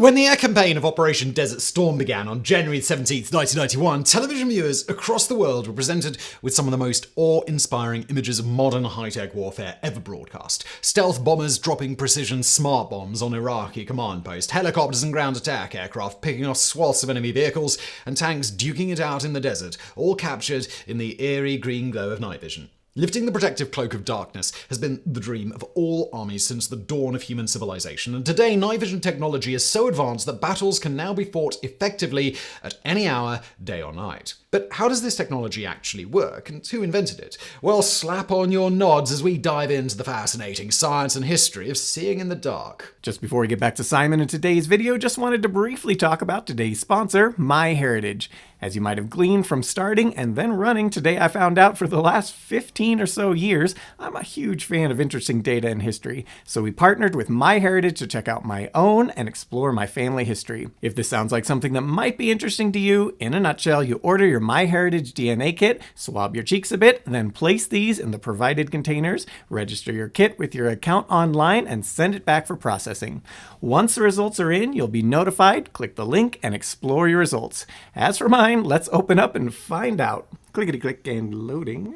When the air campaign of Operation Desert Storm began on January 17, 1991, television viewers across the world were presented with some of the most awe-inspiring images of modern high-tech warfare ever broadcast. Stealth bombers dropping precision smart bombs on Iraqi command posts, helicopters and ground attack aircraft picking off swaths of enemy vehicles, and tanks duking it out in the desert, all captured in the eerie green glow of night vision. Lifting the protective cloak of darkness has been the dream of all armies since the dawn of human civilization, and today night vision technology is so advanced that battles can now be fought effectively at any hour, day or night. But how does this technology actually work, and who invented it? Well, slap on your nods as we dive into the fascinating science and history of seeing in the dark. Just before we get back to Simon and today's video, just wanted to briefly talk about today's sponsor, MyHeritage. As you might have gleaned from starting and then running, today I found out for the last 15 or so years, I'm a huge fan of interesting data and history. So we partnered with MyHeritage to check out my own and explore my family history. If this sounds like something that might be interesting to you, in a nutshell, you order your MyHeritage DNA kit, swab your cheeks a bit, then place these in the provided containers, register your kit with your account online, and send it back for processing. Once the results are in, you'll be notified, click the link, and explore your results. As for mine, let's open up and find out. Clickety-click and loading.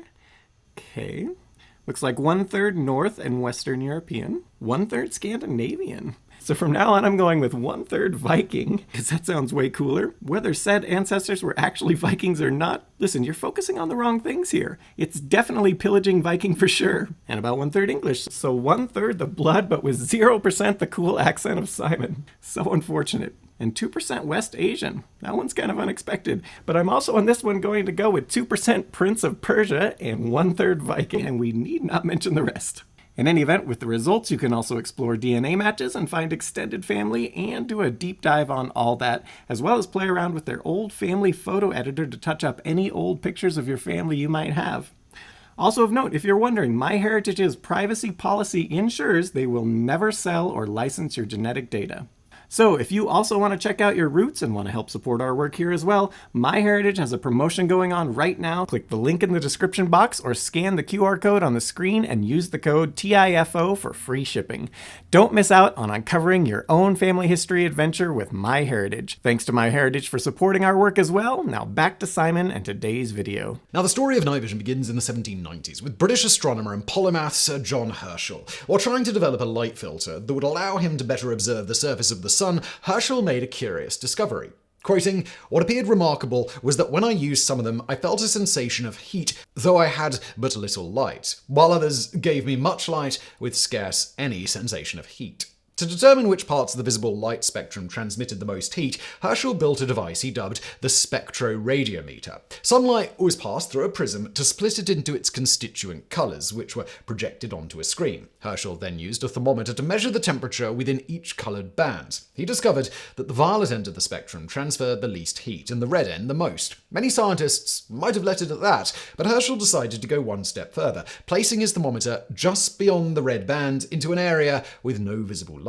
Okay. Looks like 1/3 North and Western European, 1/3 Scandinavian. So from now on, I'm going with 1/3 Viking, because that sounds way cooler. Whether said ancestors were actually Vikings or not, listen, you're focusing on the wrong things here. It's definitely pillaging Viking for sure. And about 1/3 English, so 1/3 the blood, but with 0% the cool accent of Simon. So unfortunate. And 2% West Asian. That one's kind of unexpected. But I'm also on this one going to go with 2% Prince of Persia and 1/3 Viking, and we need not mention the rest. In any event, with the results, you can also explore DNA matches and find extended family and do a deep dive on all that, as well as play around with their old family photo editor to touch up any old pictures of your family you might have. Also of note, if you're wondering, MyHeritage's privacy policy ensures they will never sell or license your genetic data. So if you also want to check out your roots and want to help support our work here as well, MyHeritage has a promotion going on right now. Click the link in the description box or scan the QR code on the screen and use the code TIFO for free shipping. Don't miss out on uncovering your own family history adventure with MyHeritage. Thanks to MyHeritage for supporting our work as well. Now back to Simon and today's video. Now the story of night vision begins in the 1790s with British astronomer and polymath Sir John Herschel. While trying to develop a light filter that would allow him to better observe the surface of the sun, Herschel made a curious discovery. Quoting, "What appeared remarkable was that when I used some of them, I felt a sensation of heat, though I had but little light, while others gave me much light with scarce any sensation of heat." To determine which parts of the visible light spectrum transmitted the most heat, Herschel built a device he dubbed the spectroradiometer. Sunlight was passed through a prism to split it into its constituent colors, which were projected onto a screen. Herschel then used a thermometer to measure the temperature within each colored band. He discovered that the violet end of the spectrum transferred the least heat and the red end the most. Many scientists might have left it at that, but Herschel decided to go one step further, placing his thermometer just beyond the red band into an area with no visible light.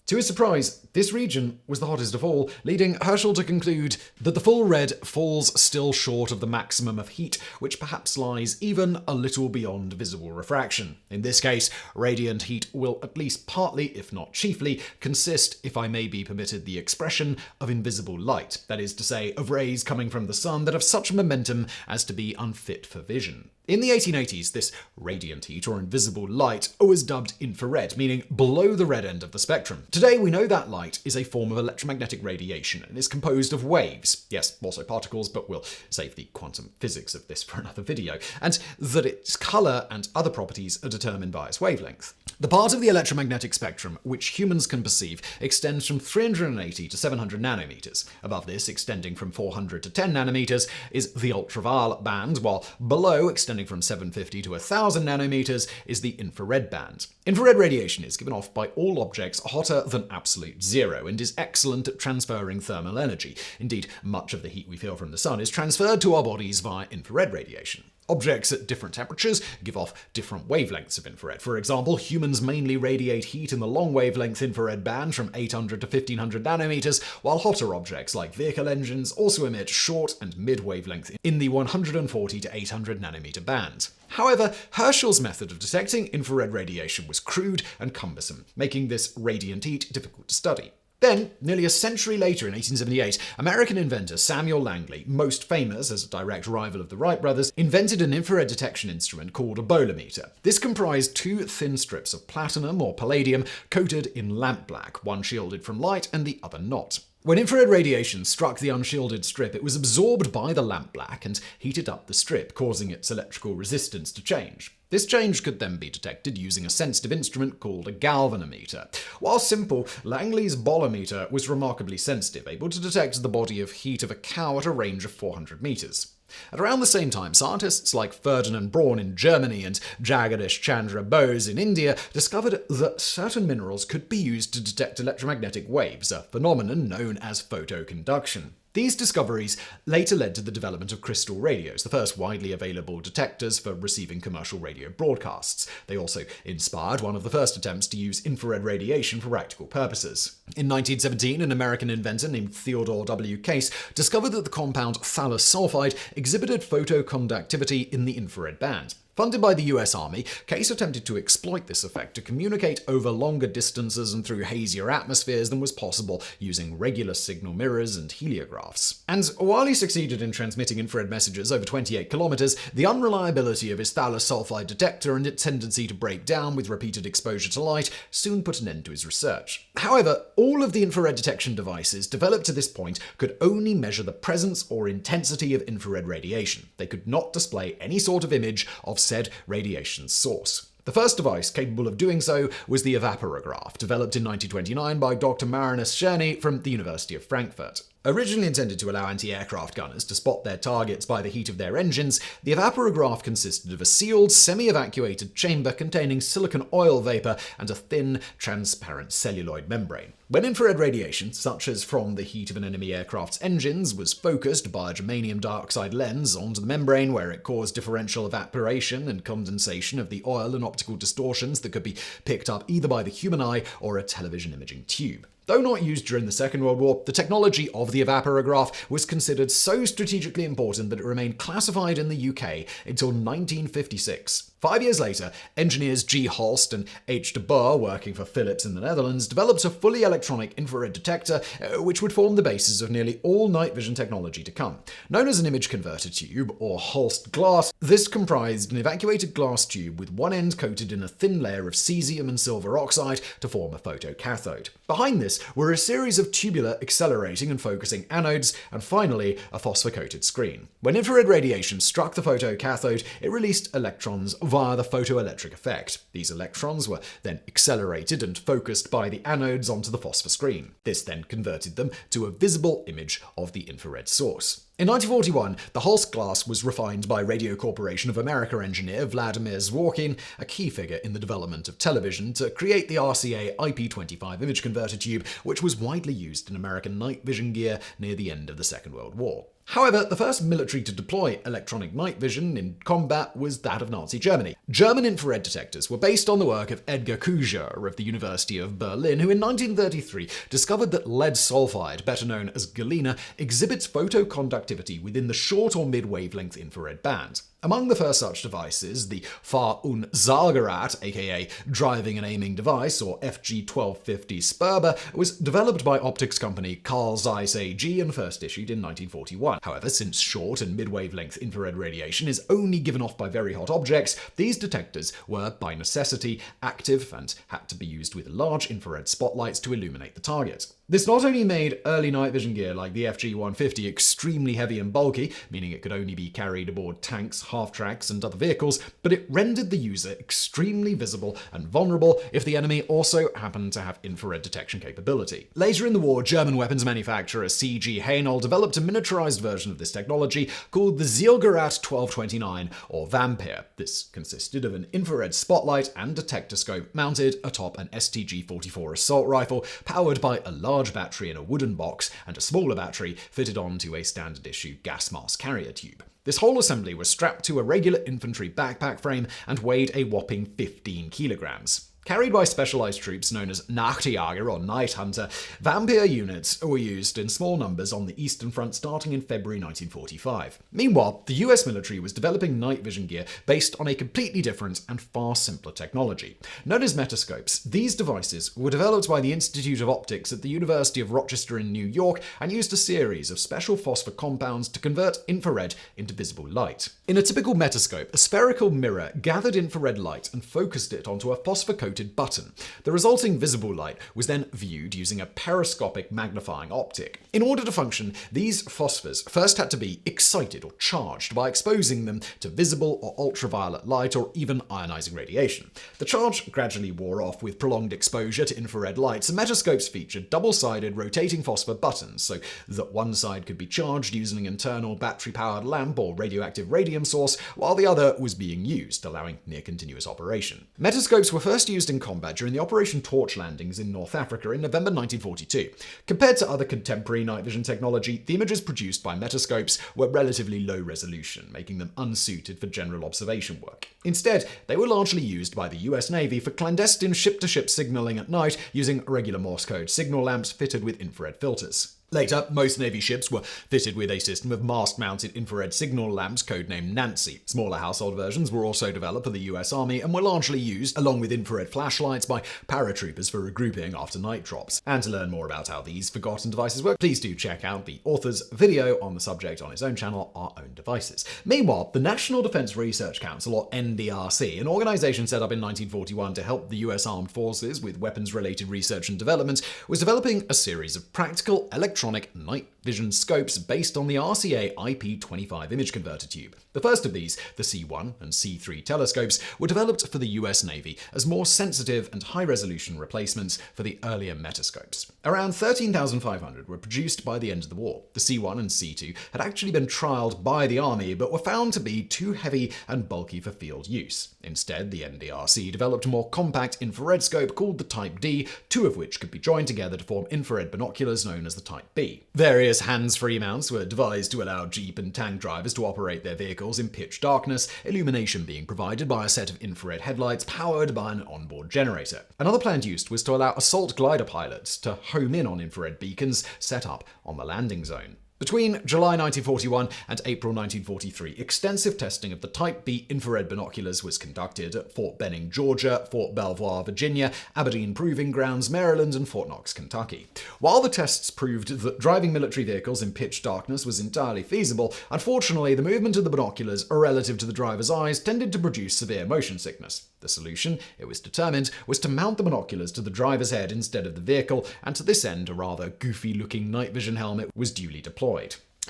To his surprise, this region was the hottest of all, leading Herschel to conclude that the full red falls still short of the maximum of heat, which perhaps lies even a little beyond visible refraction. In this case, radiant heat will at least partly, if not chiefly, consist, if I may be permitted the expression, of invisible light, that is to say, of rays coming from the sun that have such momentum as to be unfit for vision. In the 1880s, this radiant heat, or invisible light, was dubbed infrared, meaning below the red end of the spectrum. Today, we know that light is a form of electromagnetic radiation and is composed of waves. Yes, also particles, but we'll save the quantum physics of this for another video. And that its color and other properties are determined by its wavelength. The part of the electromagnetic spectrum which humans can perceive extends from 380 to 700 nanometers. Above this, extending from 400 to 10 nanometers, is the ultraviolet band, while below, extending from 750 to 1000 nanometers, is the infrared band. Infrared radiation is given off by all objects hotter than absolute zero and is excellent at transferring thermal energy. Indeed, much of the heat we feel from the sun is transferred to our bodies via infrared radiation. Objects at different temperatures give off different wavelengths of infrared. For example, humans mainly radiate heat in the long wavelength infrared band from 800 to 1500 nanometers, while hotter objects like vehicle engines also emit short and mid-wavelength in the 140 to 800 nanometer band. However, Herschel's method of detecting infrared radiation was crude and cumbersome, making this radiant heat difficult to study. Then, nearly a century later in 1878, American inventor Samuel Langley, most famous as a direct rival of the Wright brothers, invented an infrared detection instrument called a bolometer. This comprised two thin strips of platinum or palladium coated in lamp black, one shielded from light and the other not. When infrared radiation struck the unshielded strip, it was absorbed by the lamp black and heated up the strip, causing its electrical resistance to change. This change could then be detected using a sensitive instrument called a galvanometer. While simple, Langley's bolometer was remarkably sensitive, able to detect the body of heat of a cow at a range of 400 meters. At around the same time, scientists like Ferdinand Braun in Germany and Jagadish Chandra Bose in India discovered that certain minerals could be used to detect electromagnetic waves, a phenomenon known as photoconduction. These discoveries later led to the development of crystal radios, the first widely available detectors for receiving commercial radio broadcasts. They also inspired one of the first attempts to use infrared radiation for practical purposes. In 1917, an American inventor named Theodore W. Case discovered that the compound thallus sulfide exhibited photoconductivity in the infrared band. Funded by the US Army, Case attempted to exploit this effect to communicate over longer distances and through hazier atmospheres than was possible using regular signal mirrors and heliographs. And while he succeeded in transmitting infrared messages over 28 kilometers, the unreliability of his thallus sulfide detector and its tendency to break down with repeated exposure to light soon put an end to his research. However, all of the infrared detection devices developed to this point could only measure the presence or intensity of infrared radiation. They could not display any sort of image of said radiation source. The first device capable of doing so was the evaporograph, developed in 1929 by Dr. Marinus Czerny from the University of Frankfurt. Originally intended to allow anti-aircraft gunners to spot their targets by the heat of their engines, the evaporograph consisted of a sealed, semi-evacuated chamber containing silicon oil vapor and a thin, transparent celluloid membrane. When infrared radiation, such as from the heat of an enemy aircraft's engines, was focused by a germanium dioxide lens onto the membrane where it caused differential evaporation and condensation of the oil and optical distortions that could be picked up either by the human eye or a television imaging tube. Though not used during the Second World War, the technology of the evaporograph was considered so strategically important that it remained classified in the UK until 1956. 5 years later, engineers G. Holst and H. de Boer, working for Philips in the Netherlands, developed a fully electronic infrared detector which would form the basis of nearly all night vision technology to come. Known as an image converter tube, or Holst glass, this comprised an evacuated glass tube with one end coated in a thin layer of cesium and silver oxide to form a photocathode. Behind this were a series of tubular accelerating and focusing anodes, and finally, a phosphor-coated screen. When infrared radiation struck the photocathode, it released electrons via the photoelectric effect. These electrons were then accelerated and focused by the anodes onto the phosphor screen. This then converted them to a visible image of the infrared source. In 1941, the Holst glass was refined by Radio Corporation of America engineer Vladimir Zworykin, a key figure in the development of television, to create the RCA IP25 image converter tube, which was widely used in American night vision gear near the end of the Second World War. However, the first military to deploy electronic night vision in combat was that of Nazi Germany. German infrared detectors were based on the work of Edgar Kuger of the University of Berlin, who in 1933 discovered that lead sulfide, better known as galena, exhibits photoconductivity within the short or mid-wavelength infrared band. Among the first such devices, the Fahr- und Zahlgerät, aka Driving and Aiming Device, or FG-1250 Sperber, was developed by optics company Carl Zeiss AG and first issued in 1941. However, since short and mid-wavelength infrared radiation is only given off by very hot objects, these detectors were, by necessity, active and had to be used with large infrared spotlights to illuminate the target. This not only made early night vision gear like the FG-150 extremely heavy and bulky, meaning it could only be carried aboard tanks, half-tracks, and other vehicles, but it rendered the user extremely visible and vulnerable if the enemy also happened to have infrared detection capability. Later in the war, German weapons manufacturer C.G. Haenold developed a miniaturized version of this technology called the Zielgerät 1229, or Vampire. This consisted of an infrared spotlight and detectoscope mounted atop an STG-44 assault rifle, powered by a large battery in a wooden box and a smaller battery fitted onto a standard-issue gas mask carrier tube. This whole assembly was strapped to a regular infantry backpack frame and weighed a whopping 15 kilograms. Carried by specialized troops known as Nachtjager or Night Hunter, Vampire units were used in small numbers on the Eastern Front starting in February 1945. Meanwhile, the US military was developing night vision gear based on a completely different and far simpler technology. Known as metascopes, these devices were developed by the Institute of Optics at the University of Rochester in New York and used a series of special phosphor compounds to convert infrared into visible light. In a typical metascope, a spherical mirror gathered infrared light and focused it onto a phosphor-coated button. The resulting visible light was then viewed using a periscopic magnifying optic. In order to function, these phosphors first had to be excited or charged by exposing them to visible or ultraviolet light or even ionizing radiation. The charge gradually wore off with prolonged exposure to infrared lights, and metascopes featured double-sided rotating phosphor buttons so that one side could be charged using an internal battery-powered lamp or radioactive radium source, while the other was being used, allowing near-continuous operation. Metascopes were first used in combat during the Operation Torch landings in North Africa in November 1942. Compared to other contemporary night vision technology, the images produced by metascopes were relatively low resolution, making them unsuited for general observation work. Instead, they were largely used by the US Navy for clandestine ship-to-ship signaling at night using regular Morse code signal lamps fitted with infrared filters. Later, most Navy ships were fitted with a system of mast-mounted infrared signal lamps codenamed Nancy. Smaller household versions were also developed for the US Army and were largely used, along with infrared flashlights, by paratroopers for regrouping after night drops. And to learn more about how these forgotten devices work, please do check out the author's video on the subject on his own channel, Our Own Devices. Meanwhile, the National Defense Research Council, or NDRC, an organization set up in 1941 to help the US Armed Forces with weapons-related research and development, was developing a series of practical electronic night vision scopes based on the RCA IP25 image converter tube. The first of these, the C1 and C3 telescopes, were developed for the US Navy as more sensitive and high-resolution replacements for the earlier metascopes. Around 13,500 were produced by the end of the war. The C1 and C2 had actually been trialed by the Army, but were found to be too heavy and bulky for field use. Instead, the NDRC developed a more compact infrared scope called the Type D, two of which could be joined together to form infrared binoculars known as the Type B. Various hands-free mounts were devised to allow Jeep and tank drivers to operate their vehicles in pitch darkness, illumination being provided by a set of infrared headlights powered by an onboard generator. Another planned use was to allow assault glider pilots to home in on infrared beacons set up on the landing zone. Between July 1941 and April 1943, extensive testing of the Type B infrared binoculars was conducted at Fort Benning, Georgia, Fort Belvoir, Virginia, Aberdeen Proving Grounds, Maryland, and Fort Knox, Kentucky. While the tests proved that driving military vehicles in pitch darkness was entirely feasible, unfortunately, the movement of the binoculars relative to the driver's eyes tended to produce severe motion sickness. The solution, it was determined, was to mount the binoculars to the driver's head instead of the vehicle, and to this end, a rather goofy-looking night vision helmet was duly deployed.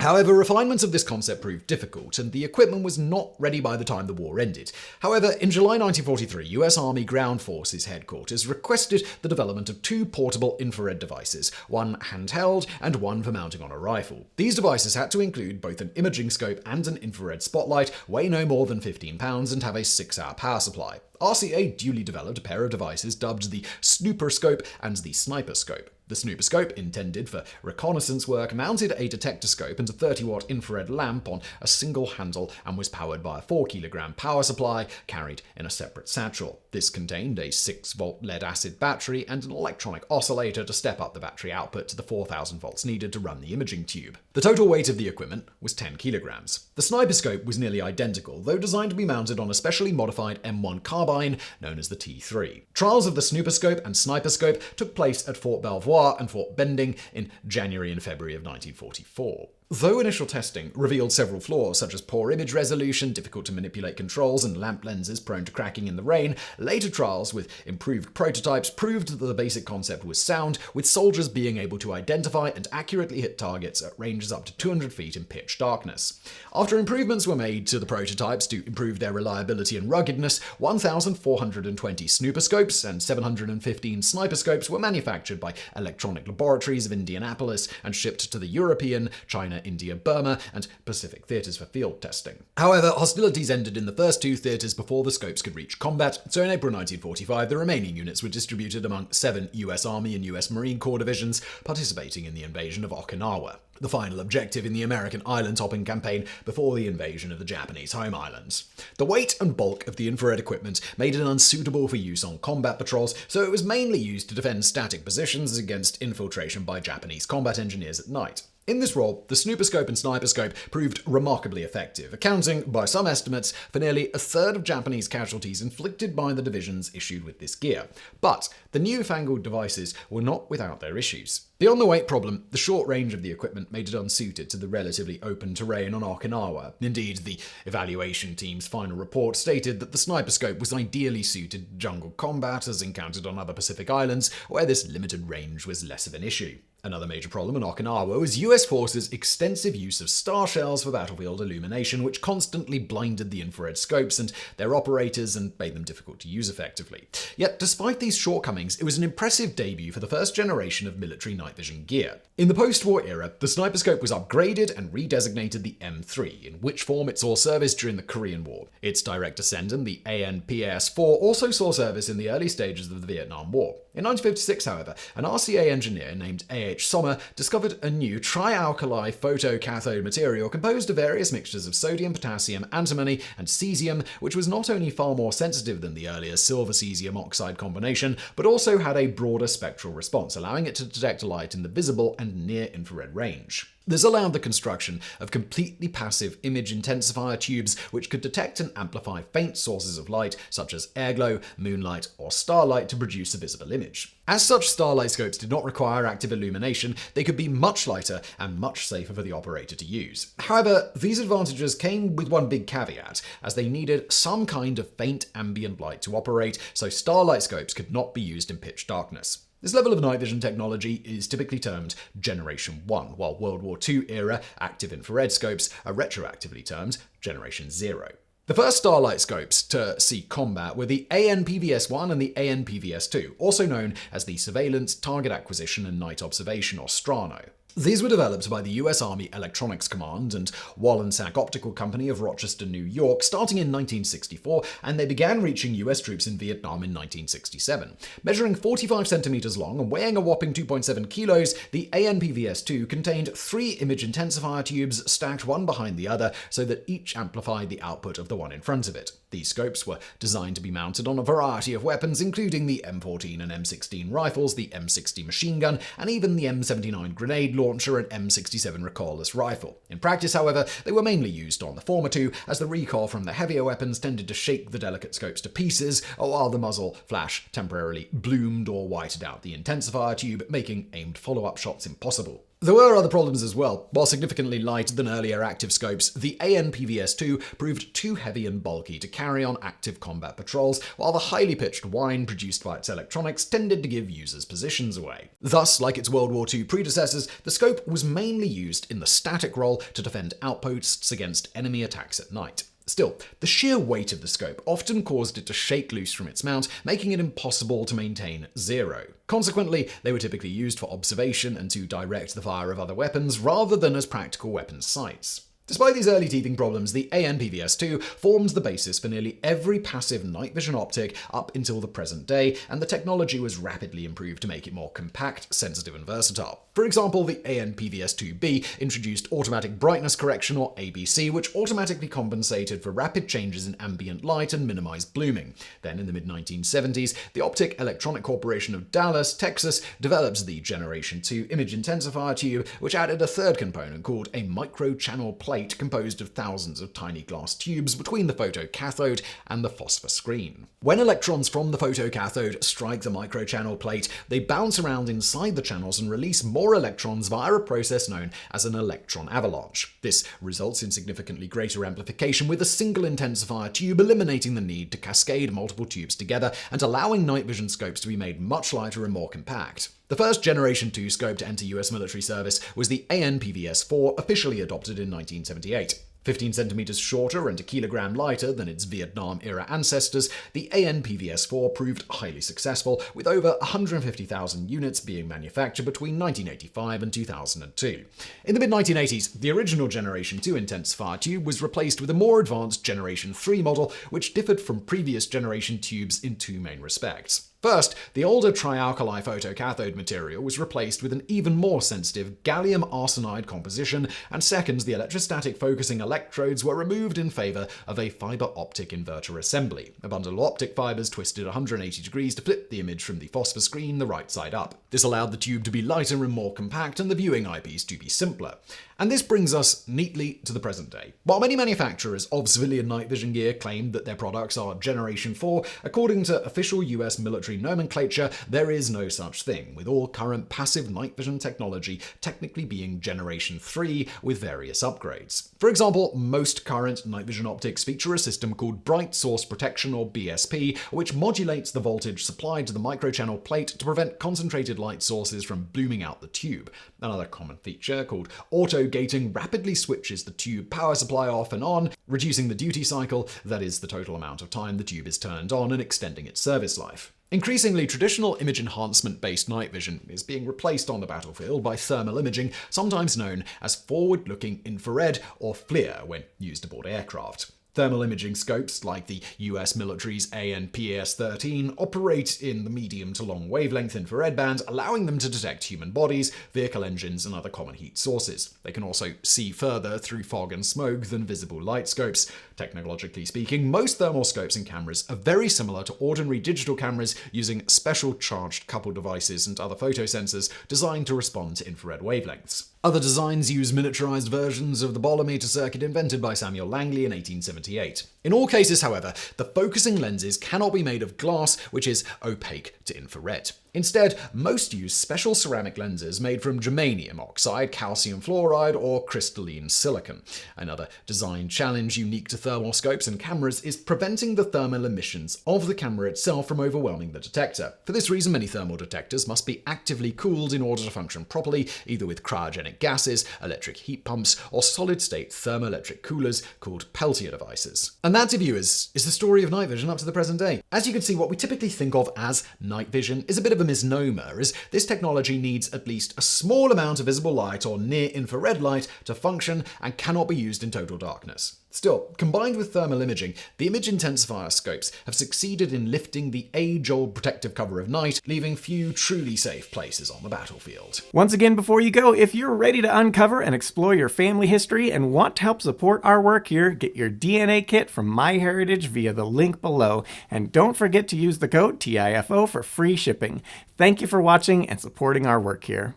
However, refinement of this concept proved difficult, and the equipment was not ready by the time the war ended. However, in July 1943, US Army Ground Forces headquarters requested the development of two portable infrared devices, one handheld and one for mounting on a rifle. These devices had to include both an imaging scope and an infrared spotlight, weigh no more than 15 pounds, and have a 6-hour power supply. RCA duly developed a pair of devices dubbed the Snooper Scope and the Sniper Scope. The Snooper Scope, intended for reconnaissance work, mounted a detector scope and a 30-watt infrared lamp on a single handle and was powered by a 4-kilogram power supply carried in a separate satchel. This contained a 6-volt lead-acid battery and an electronic oscillator to step up the battery output to the 4,000 volts needed to run the imaging tube. The total weight of the equipment was 10 kilograms. The Sniper Scope was nearly identical, though designed to be mounted on a specially modified M1 carbine known as the T3. Trials of the Snooper Scope and Sniper Scope took place at Fort Belvoir and Fort Benning in January and February of 1944. Though initial testing revealed several flaws, such as poor image resolution, difficult to manipulate controls, and lamp lenses prone to cracking in the rain, later trials with improved prototypes proved that the basic concept was sound, with soldiers being able to identify and accurately hit targets at ranges up to 200 feet in pitch darkness. After improvements were made to the prototypes to improve their reliability and ruggedness, 1,420 Snooper Scopes and 715 Sniper Scopes were manufactured by Electronic Laboratories of Indianapolis and shipped to the European, China, China, India, Burma, and Pacific theaters for field testing. However, hostilities ended in the first two theaters before the scopes could reach combat, so in April 1945, the remaining units were distributed among 7 US Army and US Marine Corps divisions participating in the invasion of Okinawa, the final objective in the American island-hopping campaign before the invasion of the Japanese home islands. The weight and bulk of the infrared equipment made it unsuitable for use on combat patrols, so it was mainly used to defend static positions against infiltration by Japanese combat engineers at night. In this role, the snooper scope and sniper scope proved remarkably effective, accounting, by some estimates, for nearly a third of Japanese casualties inflicted by the divisions issued with this gear. But the newfangled devices were not without their issues. Beyond the weight problem, the short range of the equipment made it unsuited to the relatively open terrain on Okinawa. Indeed, the evaluation team's final report stated that the sniper scope was ideally suited to jungle combat as encountered on other Pacific islands, where this limited range was less of an issue. Another major problem in Okinawa was US forces' extensive use of star shells for battlefield illumination, which constantly blinded the infrared scopes and their operators and made them difficult to use effectively. Yet, despite these shortcomings, it was an impressive debut for the first generation of military night vision gear. In the post-war era, the sniper scope was upgraded and redesignated the M3, in which form it saw service during the Korean War. Its direct descendant, the AN/PAS-4, also saw service in the early stages of the Vietnam War. In 1956, however, an RCA engineer named A.H. Sommer discovered a new trialkali photocathode material composed of various mixtures of sodium, potassium, antimony, and cesium, which was not only far more sensitive than the earlier silver-cesium oxide combination, but also had a broader spectral response, allowing it to detect light in the visible and near-infrared range. This allowed the construction of completely passive image intensifier tubes which could detect and amplify faint sources of light such as airglow, moonlight, or starlight to produce a visible image. As such starlight scopes did not require active illumination, they could be much lighter and much safer for the operator to use. However, these advantages came with one big caveat, as they needed some kind of faint ambient light to operate, so starlight scopes could not be used in pitch darkness. This level of night vision technology is typically termed Generation 1, while World War II era active infrared scopes are retroactively termed Generation 0. The first starlight scopes to see combat were the AN/PVS-1 and the AN/PVS-2, also known as the Surveillance, Target Acquisition and Night Observation, or STRANO. These were developed by the US Army Electronics Command and Wallensack Optical Company of Rochester, New York, starting in 1964, and they began reaching US troops in Vietnam in 1967. Measuring 45 centimeters long and weighing a whopping 2.7 kilos, the AN/PVS-2 contained 3 image intensifier tubes stacked one behind the other so that each amplified the output of the one in front of it. These scopes were designed to be mounted on a variety of weapons, including the M14 and M16 rifles, the M60 machine gun, and even the M79 grenade launcher and M67 recoilless rifle. In practice, however, they were mainly used on the former two, as the recoil from the heavier weapons tended to shake the delicate scopes to pieces, while the muzzle flash temporarily bloomed or whited out the intensifier tube, making aimed follow-up shots impossible. There were other problems as well. While significantly lighter than earlier active scopes, the AN/PVS-2 proved too heavy and bulky to carry on active combat patrols, while the highly pitched whine produced by its electronics tended to give users positions away. Thus, like its World War II predecessors, the scope was mainly used in the static role to defend outposts against enemy attacks at night. Still, the sheer weight of the scope often caused it to shake loose from its mount, making it impossible to maintain zero. Consequently, they were typically used for observation and to direct the fire of other weapons, rather than as practical weapons sights. Despite these early teething problems, the AN/PVS-2 formed the basis for nearly every passive night vision optic up until the present day, and the technology was rapidly improved to make it more compact, sensitive, and versatile. For example, the AN/PVS-2B introduced automatic brightness correction, or ABC, which automatically compensated for rapid changes in ambient light and minimized blooming. Then, in the mid-1970s, the Optic Electronic Corporation of Dallas, Texas, developed the Generation 2 image intensifier tube, which added a third component called a microchannel plate composed of thousands of tiny glass tubes between the photocathode and the phosphor screen. When electrons from the photocathode strike the microchannel plate, they bounce around inside the channels and release more electrons via a process known as an electron avalanche. This results in significantly greater amplification with a single intensifier tube, eliminating the need to cascade multiple tubes together and allowing night vision scopes to be made much lighter and more compact. The first Generation 2 scope to enter US military service was the AN/PVS-4, officially adopted in 1978. 15 centimeters shorter and a kilogram lighter than its Vietnam-era ancestors, the AN-PVS-4 proved highly successful, with over 150,000 units being manufactured between 1985 and 2002. In the mid-1980s, the original Generation 2 intensifier tube was replaced with a more advanced Generation 3 model, which differed from previous generation tubes in two main respects. First, the older trialkali photocathode material was replaced with an even more sensitive gallium arsenide composition, and second, the electrostatic focusing electrodes were removed in favor of a fiber optic inverter assembly, a bundle of optic fibers twisted 180 degrees to flip the image from the phosphor screen the right side up. This allowed the tube to be lighter and more compact, and the viewing eyepiece to be simpler. And this brings us neatly to the present day. While many manufacturers of civilian night vision gear claim that their products are Generation 4, according to official US military nomenclature, there is no such thing, with all current passive night vision technology technically being Generation 3 with various upgrades. For example, most current night vision optics feature a system called Bright Source Protection, or BSP, which modulates the voltage supplied to the microchannel plate to prevent concentrated light sources from blooming out the tube. Another common feature, called auto-gating, rapidly switches the tube power supply off and on, reducing the duty cycle, that is, the total amount of time the tube is turned on, and extending its service life. Increasingly, traditional image enhancement-based night vision is being replaced on the battlefield by thermal imaging, sometimes known as forward-looking infrared, or FLIR, when used aboard aircraft. Thermal imaging scopes, like the US military's AN/PAS-13, operate in the medium to long wavelength infrared band, allowing them to detect human bodies, vehicle engines, and other common heat sources. They can also see further through fog and smoke than visible light scopes. Technologically speaking, most thermal scopes and cameras are very similar to ordinary digital cameras, using special charged coupled devices and other photosensors designed to respond to infrared wavelengths. Other designs use miniaturized versions of the bolometer circuit invented by Samuel Langley in 1878. In all cases, however, the focusing lenses cannot be made of glass, which is opaque to infrared. Instead, most use special ceramic lenses made from germanium oxide, calcium fluoride, or crystalline silicon. Another design challenge unique to thermal scopes and cameras is preventing the thermal emissions of the camera itself from overwhelming the detector. For this reason, many thermal detectors must be actively cooled in order to function properly, either with cryogenic gases, electric heat pumps, or solid-state thermoelectric coolers called Peltier devices. And that, viewers, is the story of night vision up to the present day. As you can see, what we typically think of as night vision is a bit of a misnomer, as this technology needs at least a small amount of visible light or near-infrared light to function and cannot be used in total darkness. Still, combined with thermal imaging, the image intensifier scopes have succeeded in lifting the age-old protective cover of night, leaving few truly safe places on the battlefield. Once again, before you go, if you're ready to uncover and explore your family history and want to help support our work here, get your DNA kit from MyHeritage via the link below. And don't forget to use the code TIFO for free shipping. Thank you for watching and supporting our work here.